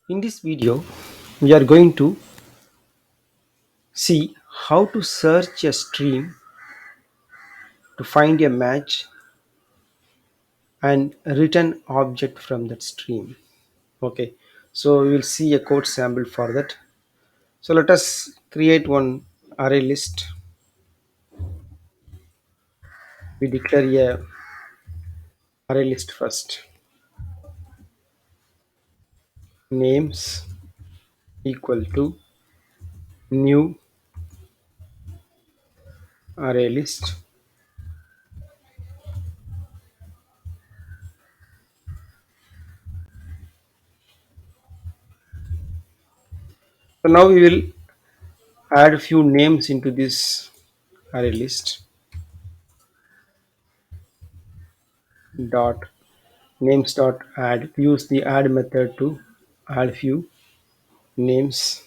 In this video, we are going to see how to search a stream to find a match and return object from that stream. Okay, so we will see a code sample for that. So let us create one array list. We declare a array list first. Names equal to new array list. So now we will add few names into this array list. Dot names dot add, use the add method to add few names.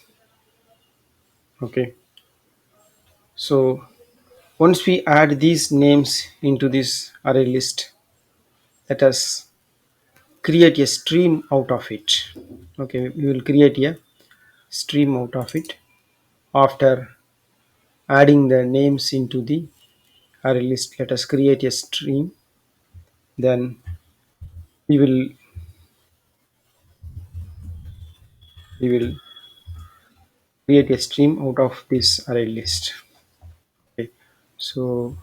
Okay, so once we add these names into this array list, let us create a stream out of it. Okay, we will create a stream out of it after adding the names into the array list. Let us create a stream, then we will create a stream out of this array list. Okay, so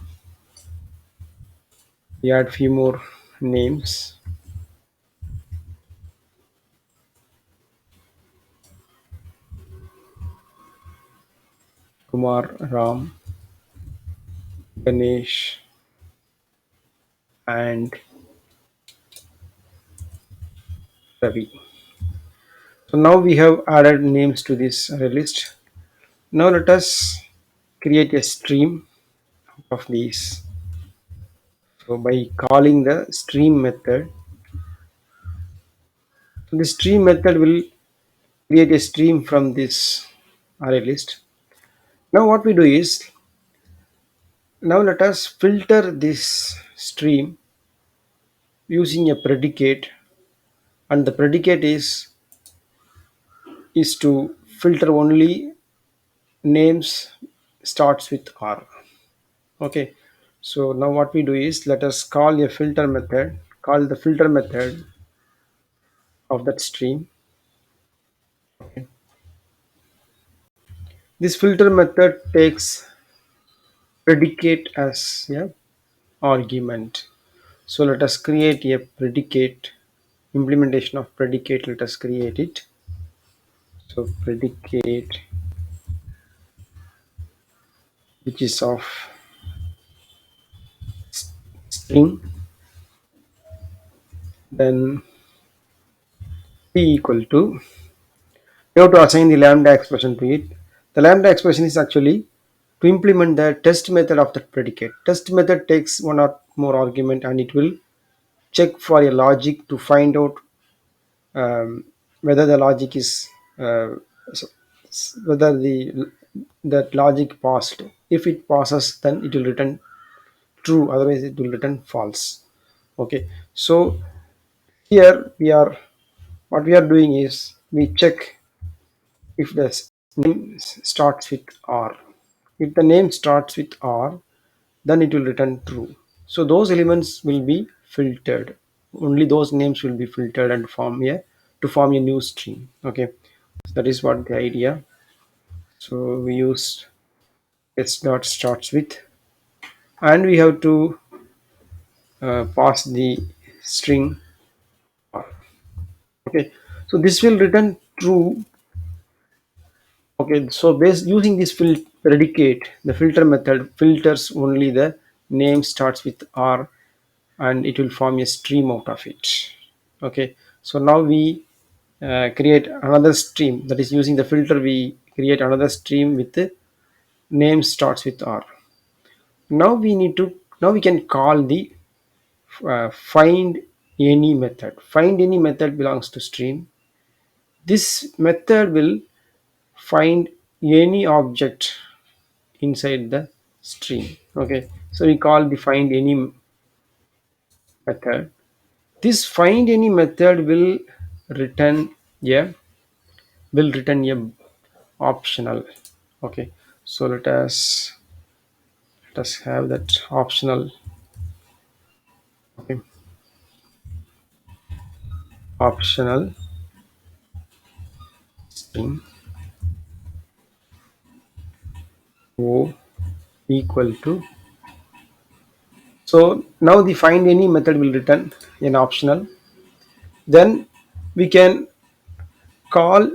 we add few more names. Kumar, Ram, Ganesh, and Ravi. So now we have added names to this array list. Now let us create a stream of these. So by calling the stream method, so the stream method will create a stream from this array list. Now what we do is, now let us filter this stream using a predicate, and the predicate is to filter only names starts with R. Okay, so now what we do is, let us call a filter method, call the filter method of that stream. Okay. This filter method takes predicate as a argument. So let us create a predicate, implementation of predicate. Let us create it. So predicate, which is of string, then p equal to, you have to assign the lambda expression to it. The lambda expression is actually to implement the test method of that predicate. Test method takes one or more argument, and it will check for a logic to find out whether the logic is so- whether the that logic passed. If it passes, then it will return true, otherwise it will return false. Okay, so here we are, what we are doing is, we check if the name starts with R. If the name starts with R, then it will return true. So those elements will be filtered. Only those names will be filtered and form a to form a new stream. Okay, so that is what the idea. So we use s dot starts with, and we have to pass the string R. Okay, so this will return true. Okay, so based using this predicate, the filter method filters only the name starts with R, and it will form a stream out of it. Okay, so now we create another stream, that is using the filter we create another stream with the name starts with R. Now we need to, now we can call the find any method. Find any method belongs to stream. This method will find any object inside the stream. Okay, so we call the find any method. This find any method will return a will return a optional. Okay, so let us have that optional. Okay, optional string o equal to. So now the find any method will return an optional. Then we can call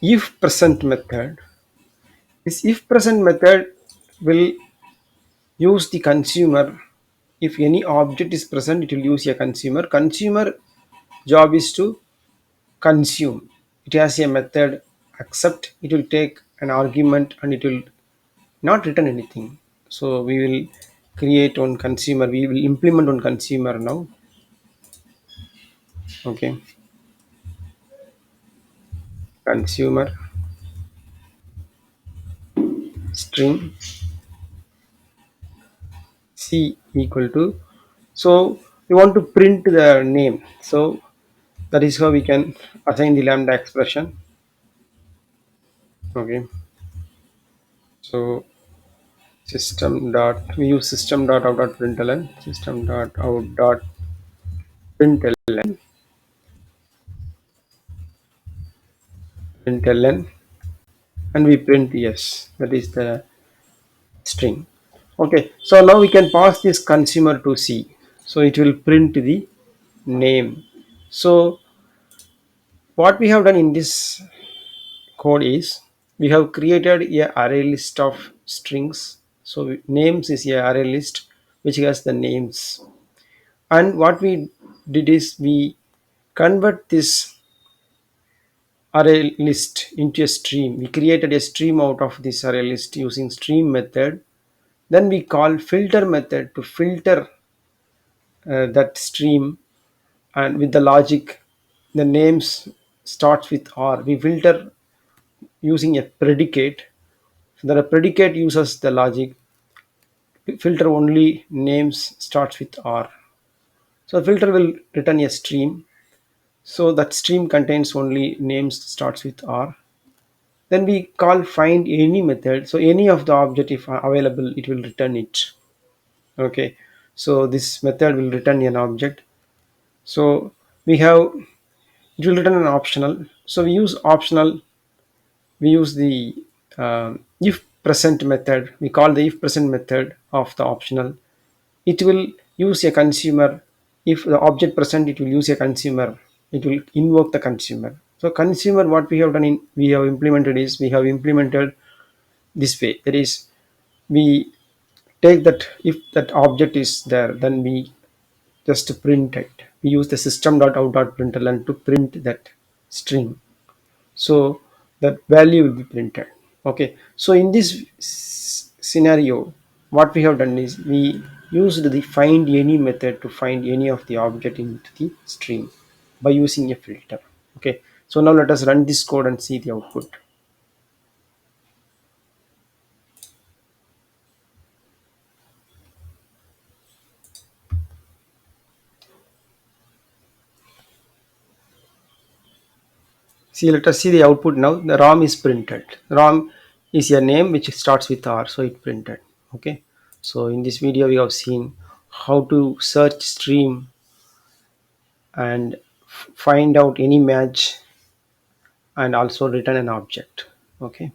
if present method. This if present method will use the consumer. If any object is present, it will use a consumer. Consumer job is to consume. It has a method accept. It will take an argument and it will not return anything. So we will create on consumer. We will implement on consumer now. Okay, consumer string c equal to. So we want to print the name. So that is how we can assign the lambda expression. Okay, so system dot we use system dot out dot println, system dot out dot println, println, and we print yes, that is the string. Okay, so now we can pass this consumer to C, so it will print the name. So what we have done in this code is we have created a array list of strings. So names is a array list which has the names, and what we did is we convert this array list into a stream. We created a stream out of this array list using stream method. Then we call filter method to filter that stream, and with the logic the names starts with r. We filter using a predicate. So that a predicate uses the logic filter only names starts with r. So filter will return a stream. So that stream contains only names starts with r. Then we call find any method. So any of the object if available, it will return it. Okay. So this method will return an object. So we have it will return an optional. So we use optional. We use the if present method. We call the if present method of the optional. It will use a consumer. If the object present, it will use a consumer. It will invoke the consumer. So consumer, what we have done in we have implemented is we have implemented this way. That is, we take that if that object is there, then we just print it. We use the system.out.println to print that string. So that value will be printed. Okay. So in this scenario, what we have done is we used the find any method to find any of the object into the string by using a filter. Okay. So now let us run this code and see the output. See, let us see the output now. The ROM is printed. ROM is a name which starts with R, so it printed. Okay. So in this video, we have seen how to search stream and find out any match and also return an object. Okay.